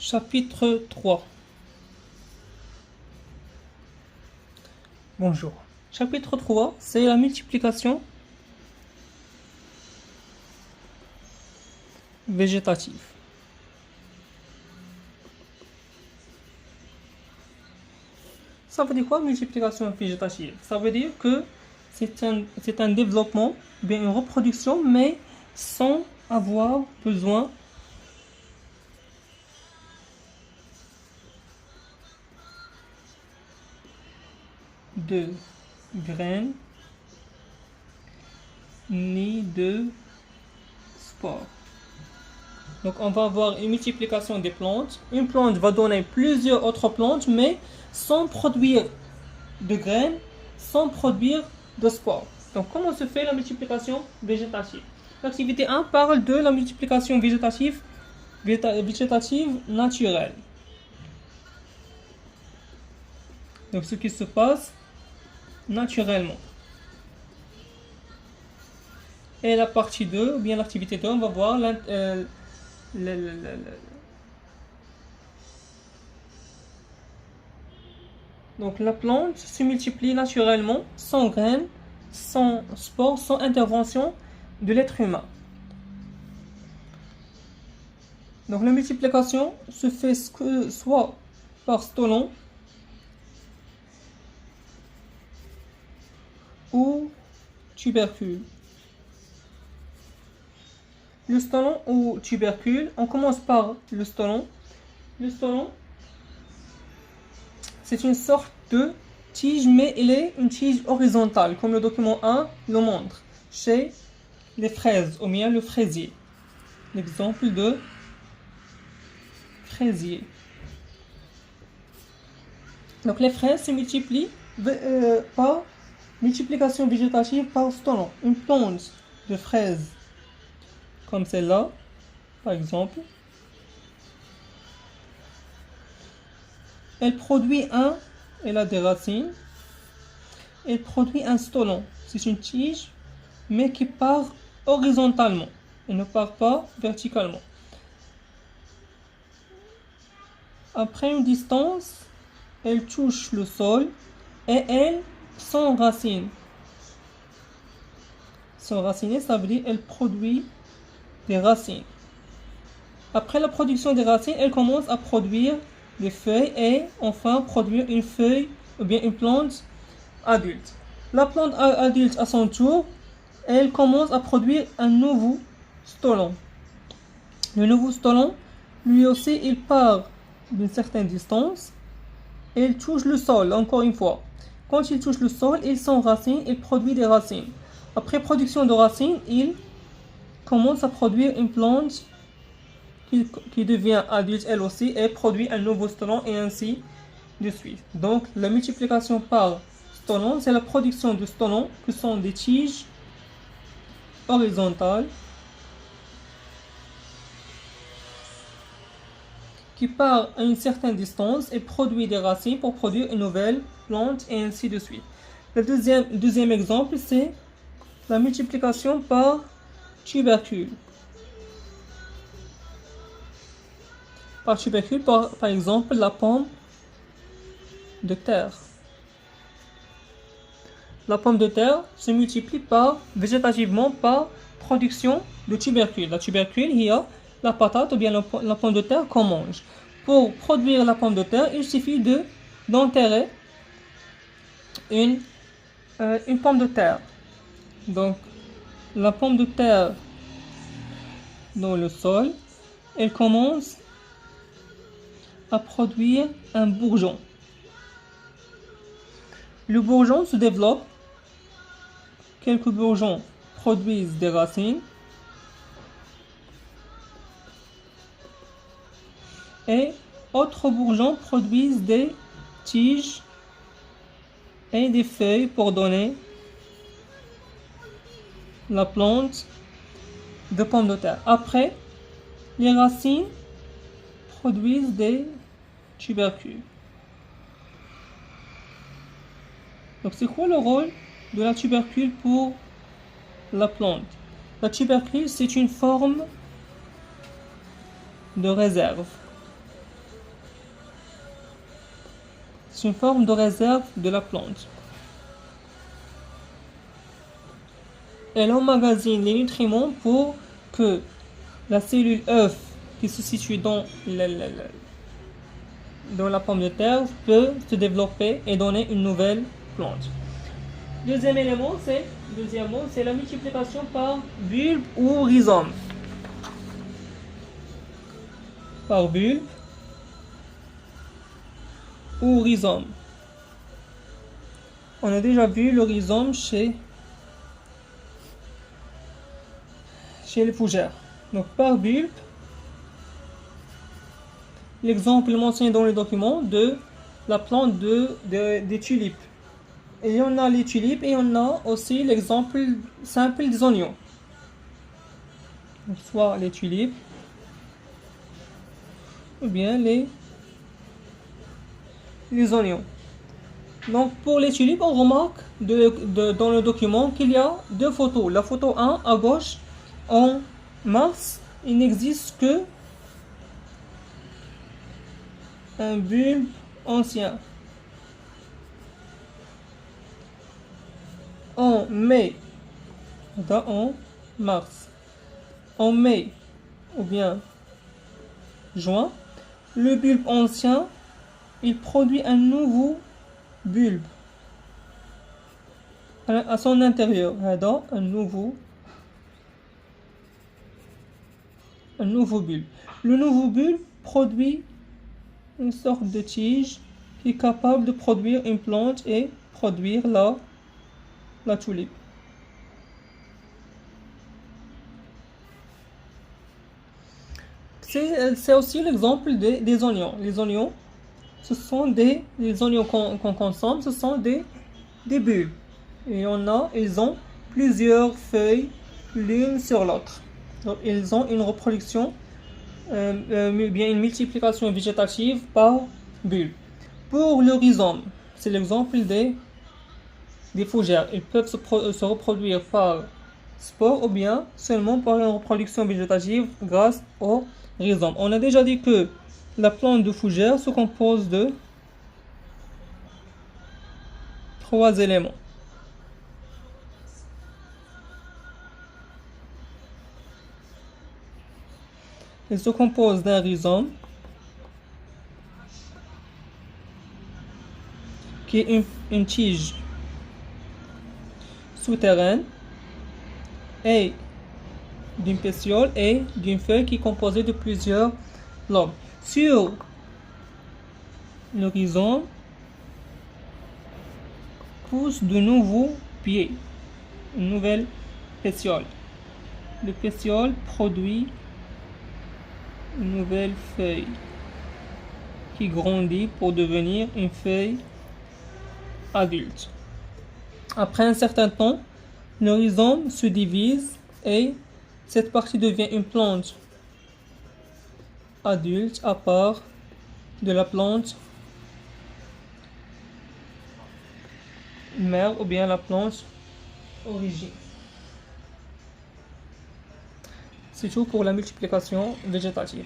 Chapitre 3. Bonjour. Chapitre 3, c'est la multiplication végétative. Ça veut dire quoi, multiplication végétative? Ça veut dire que c'est un développement, bien une reproduction, mais sans avoir besoin de graines ni de spores. Donc on va avoir une multiplication des plantes. Une plante va donner plusieurs autres plantes, mais sans produire de graines, sans produire de spores. Donc comment se fait la multiplication végétative? L'activité 1 parle de la multiplication végétative naturelle. Donc ce qui se passe naturellement. Et la partie 2, ou bien l'activité 2, on va voir donc la plante se multiplie naturellement, sans graines, sans spores, sans intervention de l'être humain. Donc la multiplication se fait soit par stolon ou tubercule. Le stolon ou tubercule, on commence par le stolon. Le stolon, c'est une sorte de tige, mais il est une tige horizontale, comme le document 1 le montre, chez les fraises, ou bien le fraisier. L'exemple de fraisier. Donc les fraises se multiplient par multiplication végétative par stolon. Une plante de fraises, comme celle-là, par exemple, elle produit elle a des racines, elle produit un stolon. C'est une tige, mais qui part horizontalement. Elle ne part pas verticalement. Après une distance, elle touche le sol et elle s'enracine. S'enraciner, ça veut dire qu'elle produit des racines. Après la production des racines, elle commence à produire des feuilles et enfin produire une feuille ou bien une plante adulte. La plante adulte à son tour, elle commence à produire un nouveau stolon. Le nouveau stolon, lui aussi, il part d'une certaine distance et il touche le sol, encore une fois. Quand il touche le sol, il s'enracine, il produit des racines. Après production de racines, il commence à produire une plante qui devient adulte elle aussi et produit un nouveau stolon et ainsi de suite. Donc la multiplication par stolon, c'est la production de stolons qui sont des tiges horizontales qui part à une certaine distance et produit des racines pour produire une nouvelle plante et ainsi de suite. Le deuxième exemple, c'est la multiplication par tubercule. Par tubercule, par exemple, la pomme de terre. La pomme de terre se multiplie végétativement par production de tubercules. La tubercule, il y a la patate ou bien la pomme de terre qu'on mange. Pour produire la pomme de terre, il suffit d'enterrer une pomme de terre. Donc, la pomme de terre dans le sol, elle commence à produire un bourgeon. Le bourgeon se développe. Quelques bourgeons produisent des racines. Et autres bourgeons produisent des tiges et des feuilles pour donner la plante de pomme de terre. Après, les racines produisent des tubercules. Donc c'est quoi le rôle de la tubercule pour la plante? La tubercule, c'est une forme de réserve. C'est une forme de réserve de la plante. Elle emmagasine les nutriments pour que la cellule œuf qui se situe dans la pomme de terre peut se développer et donner une nouvelle plante. Deuxièmement, c'est la multiplication par bulbe ou rhizome. Par bulbe ou rhizome. On a déjà vu le rhizome chez les fougères. Donc par bulbe, l'exemple mentionné dans le document de la plante des tulipes. Et on a les tulipes et on a aussi l'exemple simple des oignons. Donc, soit les tulipes ou bien les oignons. Donc pour les tulipes, on remarque dans le document qu'il y a deux photos. La photo 1 à gauche, en mars, il n'existe que un bulbe ancien. En mai, en mars, en mai ou bien juin, le bulbe ancien, il produit un nouveau bulbe à son intérieur. Un nouveau bulbe. Le nouveau bulbe produit une sorte de tige qui est capable de produire une plante et produire la tulipe. C'est aussi l'exemple des oignons. Les oignons, ce sont les oignons qu'on consomme, ce sont des bulbes. Et ils ont plusieurs feuilles l'une sur l'autre. Donc ils ont une reproduction, bien une multiplication végétative par bulbe. Pour le rhizome, c'est l'exemple des fougères. Ils peuvent se reproduire par spore ou bien seulement par une reproduction végétative grâce au rhizome. On a déjà dit que la plante de fougère se compose de 3 éléments. Elle se compose d'un rhizome qui est une tige souterraine et d'une pétiole et d'une feuille qui est composée de plusieurs lobes. Sur le rhizome poussent de nouveaux pieds, une nouvelle pétiole. Le pétiole produit une nouvelle feuille qui grandit pour devenir une feuille adulte. Après un certain temps, le rhizome se divise et cette partie devient une plante adulte à part de la plante mère ou bien la plante origine. C'est tout pour la multiplication végétative.